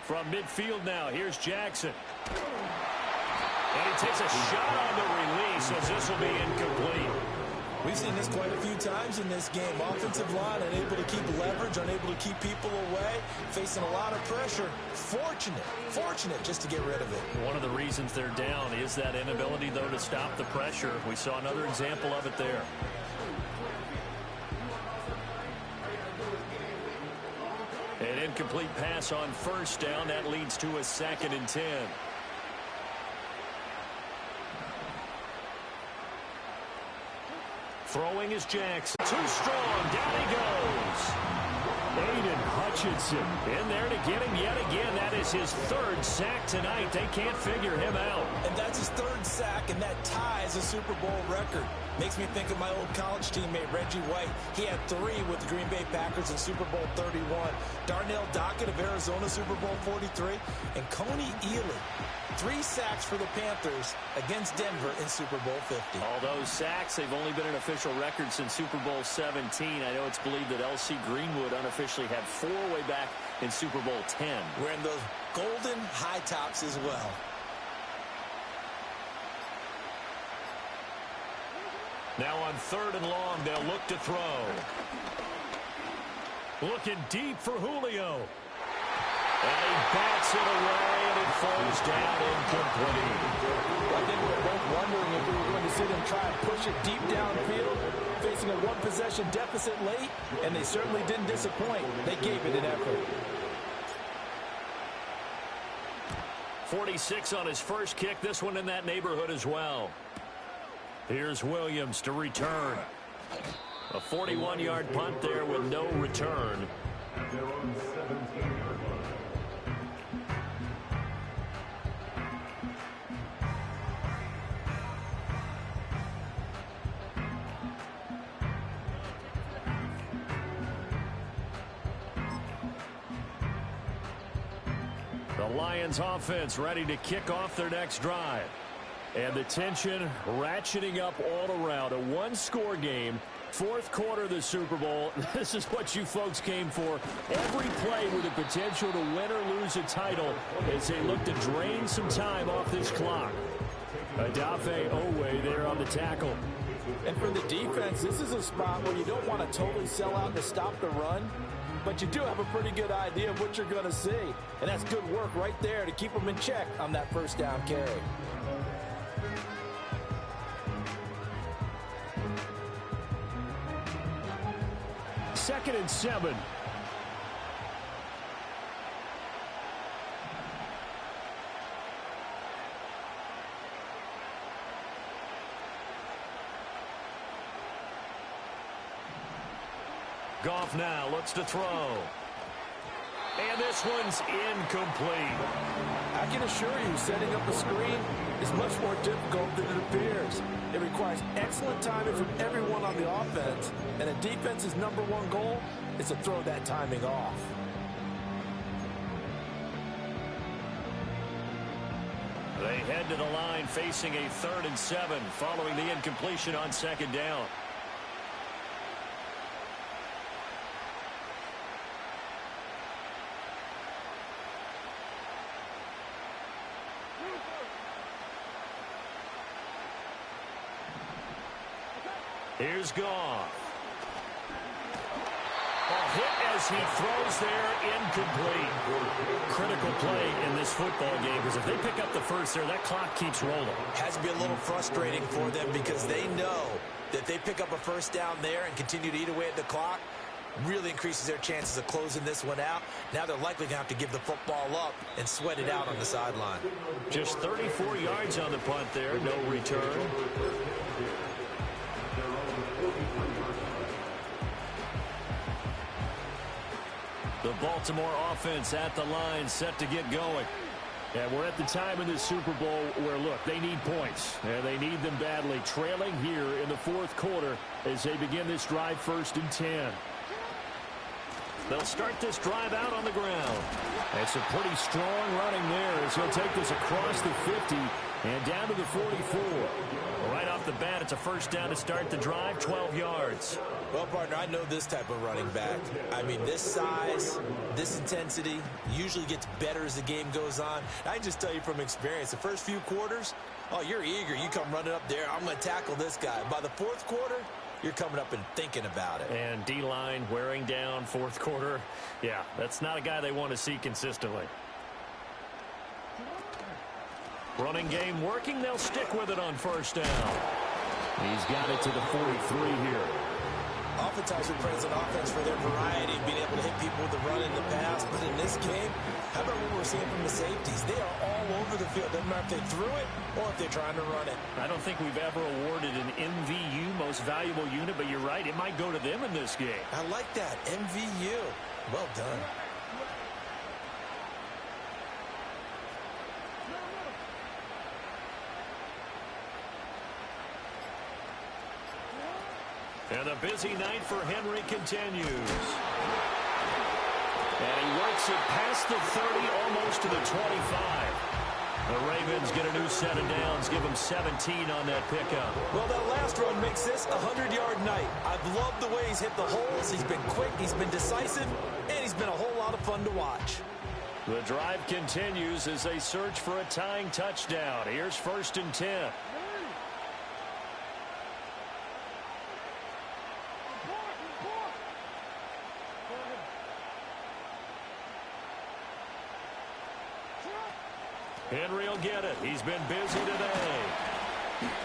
From midfield now, here's Jackson. And he takes a shot on the release as this will be incomplete. We've seen this quite a few times in this game. Offensive line unable to keep leverage, unable to keep people away, facing a lot of pressure. Fortunate just to get rid of it. One of the reasons they're down is that inability, though, to stop the pressure. We saw another example of it there. An incomplete pass on first down. That leads to a 2nd and 10. Throwing is Jackson. Too strong. Down he goes. Aiden Hutchinson in there to get him yet again. That is his 3rd sack tonight. They can't figure him out. And that's his 3rd sack, and that ties a Super Bowl record. Makes me think of my old college teammate, Reggie White. He had 3 with the Green Bay Packers in Super Bowl 31. Darnell Dockett of Arizona, Super Bowl 43. And Coney Ealy, 3 sacks for the Panthers against Denver in Super Bowl 50. All those sacks, they've only been an official record since Super Bowl 17. I know it's believed that L.C. Greenwood unofficially had 4 way back in Super Bowl 10. Wearing those golden high tops as well. Now on 3rd and long, they'll look to throw. Looking deep for Julio. And he bats it away, and it falls down incomplete. I think we were both wondering if we were going to see them try and push it deep downfield, facing a 1-possession deficit late, and they certainly didn't disappoint. They gave it an effort. 46 on his first kick. This one in that neighborhood as well. Here's Williams to return. A 41-yard punt there with no return. The Lions offense ready to kick off their next drive. And the tension ratcheting up all around. A 1-score game. 4th quarter of the Super Bowl. This is what you folks came for. Every play with the potential to win or lose a title as they look to drain some time off this clock. Adafe Owe there on the tackle. And for the defense, this is a spot where you don't want to totally sell out to stop the run, but you do have a pretty good idea of what you're going to see. And that's good work right there to keep them in check on that first down carry. Second and 7. Goff now looks to throw. And this one's incomplete. I can assure you, setting up a screen is much more difficult than it appears. It requires excellent timing from everyone on the offense, and a defense's #1 goal is to throw that timing off. They head to the line facing a 3rd and 7 following the incompletion on 2nd down. Here's Goff. A hit as he throws there, incomplete. Critical play in this football game, because if they pick up the first there, that clock keeps rolling. Has to be a little frustrating for them because they know that if they pick up a first down there and continue to eat away at the clock, really increases their chances of closing this one out. Now they're likely going to have to give the football up and sweat it out on the sideline. Just 34 yards on the punt there, no return. The Baltimore offense at the line, set to get going. And we're at the time in this Super Bowl where, look, they need points. And they need them badly. Trailing here in the 4th quarter as they begin this drive, 1st and 10. They'll start this drive out on the ground. It's a pretty strong running there as he'll take this across the 50 and down to the 44. Right off the bat, it's a first down to start the drive, 12 yards. Well, partner, I know this type of running back. I mean, this size, this intensity usually gets better as the game goes on. I can just tell you from experience, the first few quarters, oh, you're eager. You come running up there, I'm going to tackle this guy. By the 4th quarter, you're coming up and thinking about it. And D-line wearing down 4th quarter. Yeah, that's not a guy they want to see consistently. Running game working. They'll stick with it on first down. He's got it to the 43 here. Oftentimes we praise an offense for their variety and being able to hit people with the run in the pass. But in this game, how about what we're seeing from the safeties? They are all over the field. Doesn't matter if they threw it or if they're trying to run it. I don't think we've ever awarded an MVU, most valuable unit, but you're right. It might go to them in this game. I like that. MVU. Well done. And the busy night for Henry continues. And he works it past the 30, almost to the 25. The Ravens get a new set of downs, give them 17 on that pickup. Well, that last run makes this a 100-yard night. I've loved the way he's hit the holes. He's been quick, he's been decisive, and he's been a whole lot of fun to watch. The drive continues as they search for a tying touchdown. Here's 1st and 10. Henry will get it. He's been busy today.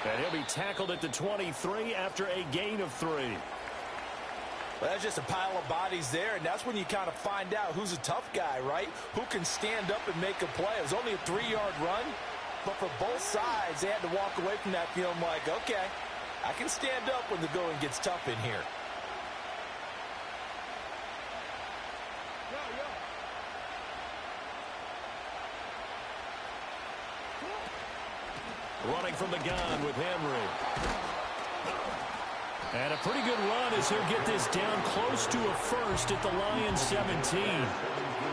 And he'll be tackled at the 23 after a gain of 3. Well, that's just a pile of bodies there, and that's when you kind of find out who's a tough guy, right? Who can stand up and make a play. It was only a 3-yard run, but for both sides, they had to walk away from that feeling like, okay, I can stand up when the going gets tough in here. Running from the gun with Henry. And a pretty good run as he'll get this down close to a first at the Lions 17.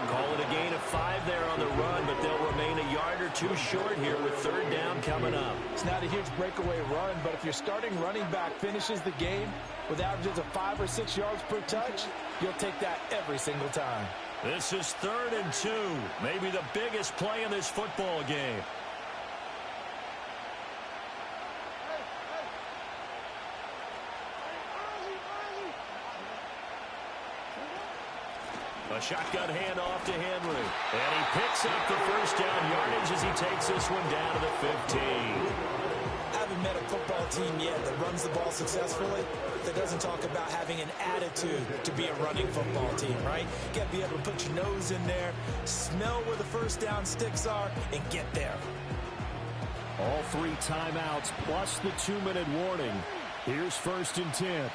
Call it a gain of 5 there on the run, but they'll remain a yard or 2 short here with 3rd down coming up. It's not a huge breakaway run, but if your starting running back finishes the game with averages of 5 or 6 yards per touch, you'll take that every single time. This is 3rd and 2. Maybe the biggest play in this football game. A shotgun handoff to Henry. And he picks up the first down yardage as he takes this one down to the 15. I haven't met a football team yet that runs the ball successfully that doesn't talk about having an attitude to be a running football team, right? You got to be able to put your nose in there, smell where the first down sticks are, and get there. All 3 timeouts plus the 2-minute warning. Here's 1st and 10.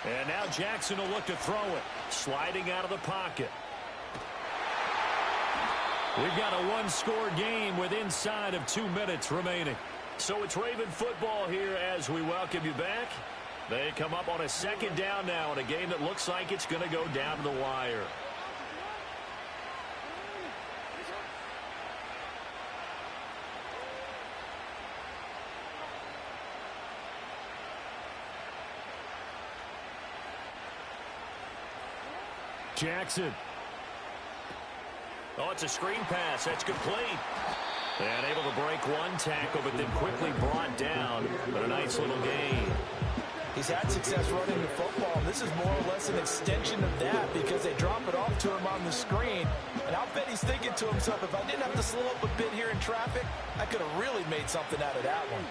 And now Jackson will look to throw it. Sliding out of the pocket. We've got a one-score game with inside of 2 minutes remaining. So it's Raven football here as we welcome you back. They come up on a 2nd down now in a game that looks like it's going to go down to the wire. Jackson. Oh, it's a screen pass. That's complete. And able to break one tackle, but then quickly brought down. But a nice little gain. He's had success running the football. This is more or less an extension of that because they drop it off to him on the screen. And I'll bet he's thinking to himself, if I didn't have to slow up a bit here in traffic, I could have really made something out of that one.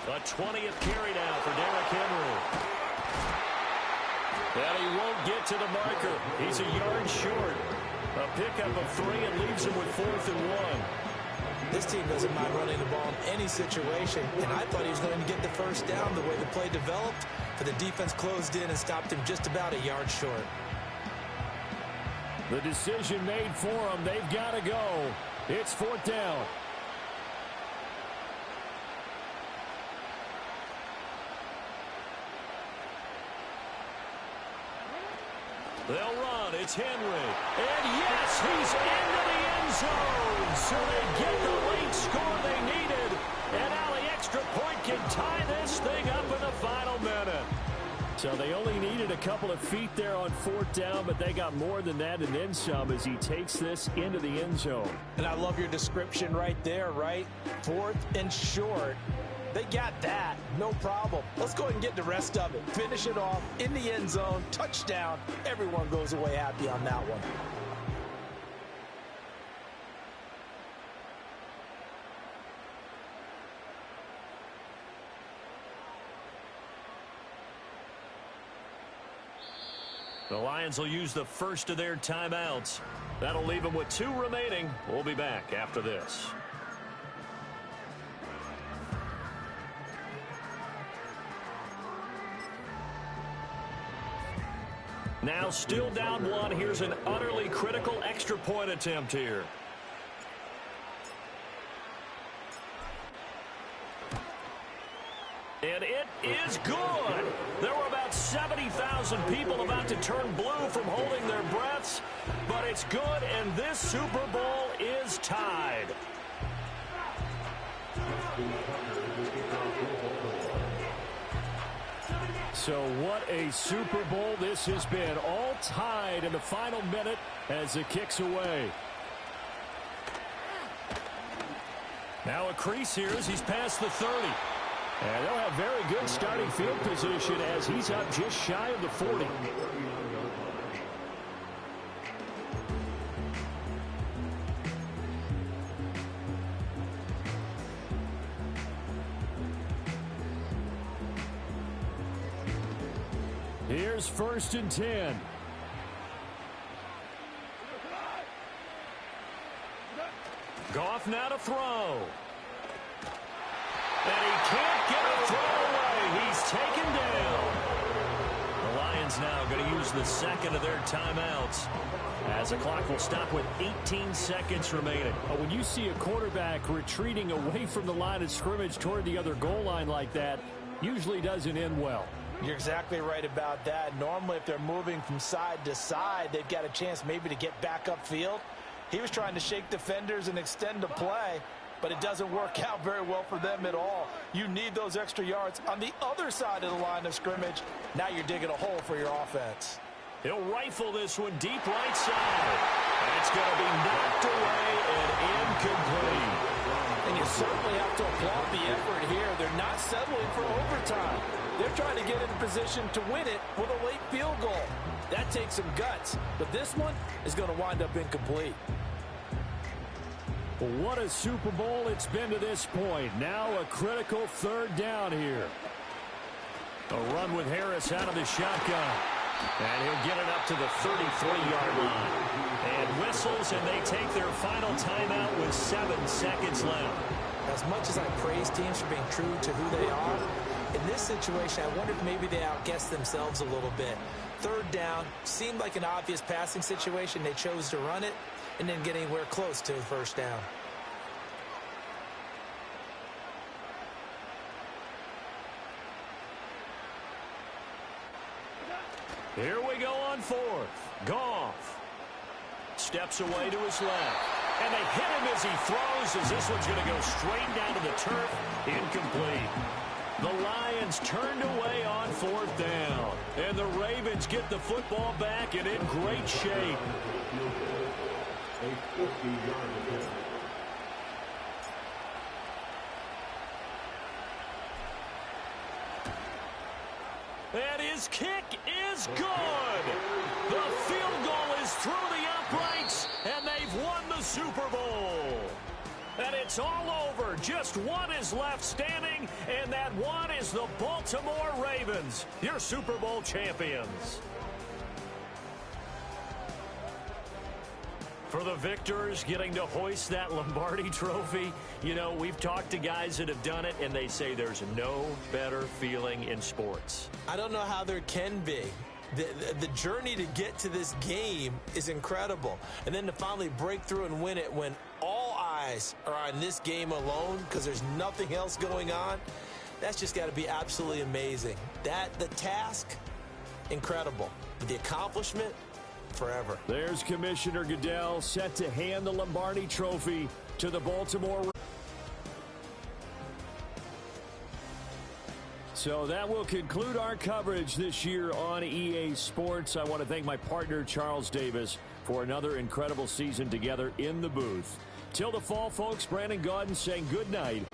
A 20th carry now for Derrick Henry. And he won't get to the marker. He's a yard short. A pickup of 3 and leaves him with 4th and 1. This team doesn't mind running the ball in any situation, and I thought he was going to get the first down the way the play developed, but the defense closed in and stopped him just about a yard short. The decision made for them. They've got to go. It's 4th down. They'll run. It's Henry. And yes, he's into the end zone. So they get the late score they needed. And now the extra point can tie this thing up in the final minute. So they only needed a couple of feet there on 4th down, but they got more than that and then some as he takes this into the end zone. And I love your description right there, right? 4th and short. They got that. No problem. Let's go ahead and get the rest of it. Finish it off in the end zone. Touchdown. Everyone goes away happy on that one. The Lions will use the first of their timeouts. That'll leave them with 2 remaining. We'll be back after this. Now still down 1. Here's an utterly critical extra point attempt here. And it is good. There were about 70,000 people about to turn blue from holding their breaths, but it's good, and this Super Bowl is tied. So what a Super Bowl this has been. All tied in the final minute as it kicks away. Now a crease here as he's past the 30. And they'll have very good starting field position as he's up just shy of the 40. Here's 1st and 10. Goff now to throw. And he can't get a throw away. He's taken down. The Lions now going to use the second of their timeouts as the clock will stop with 18 seconds remaining. When you see a quarterback retreating away from the line of scrimmage toward the other goal line like that, usually doesn't end well. You're exactly right about that. Normally, if they're moving from side to side, they've got a chance maybe to get back upfield. He was trying to shake defenders and extend the play, but it doesn't work out very well for them at all. You need those extra yards on the other side of the line of scrimmage. Now you're digging a hole for your offense. He'll rifle this one deep right side. It's going to be knocked away and incomplete. And you certainly have to applaud the effort here. They're not settling for overtime. They're trying to get in position to win it with a late field goal. That takes some guts, but this one is going to wind up incomplete. What a Super Bowl it's been to this point. Now a critical third down here. A run with Harris out of the shotgun. And he'll get it up to the 33-yard line. And whistles, and they take their final timeout with 7 seconds left. As much as I praise teams for being true to who they are, in this situation, I wonder if maybe they outguessed themselves a little bit. Third down seemed like an obvious passing situation. They chose to run it and didn't get anywhere close to the first down. Here we go on fourth. Goff steps away to his left. And they hit him as he throws, as this one's going to go straight down to the turf. Incomplete. The Lions turned away on fourth down. And the Ravens get the football back and in great shape. A 50-yard attempt. And his kick is good. The field goal is through the uprights, and they've won the Super Bowl. And it's all over. Just one is left standing, and that one is the Baltimore Ravens, your Super Bowl champions. For the victors, getting to hoist that Lombardi trophy, you know, we've talked to guys that have done it, and they say there's no better feeling in sports. I don't know how there can be. The journey to get to this game is incredible. And then to finally break through and win it when all eyes are on this game alone because there's nothing else going on, that's just got to be absolutely amazing. The task, incredible. But the accomplishment, forever. There's Commissioner Goodell set to hand the Lombardi trophy to the Baltimore Ravens. So that will conclude our coverage this year on EA Sports. I want to thank my partner, Charles Davis, for another incredible season together in the booth. Till the fall, folks, Brandon Gaudin saying good night.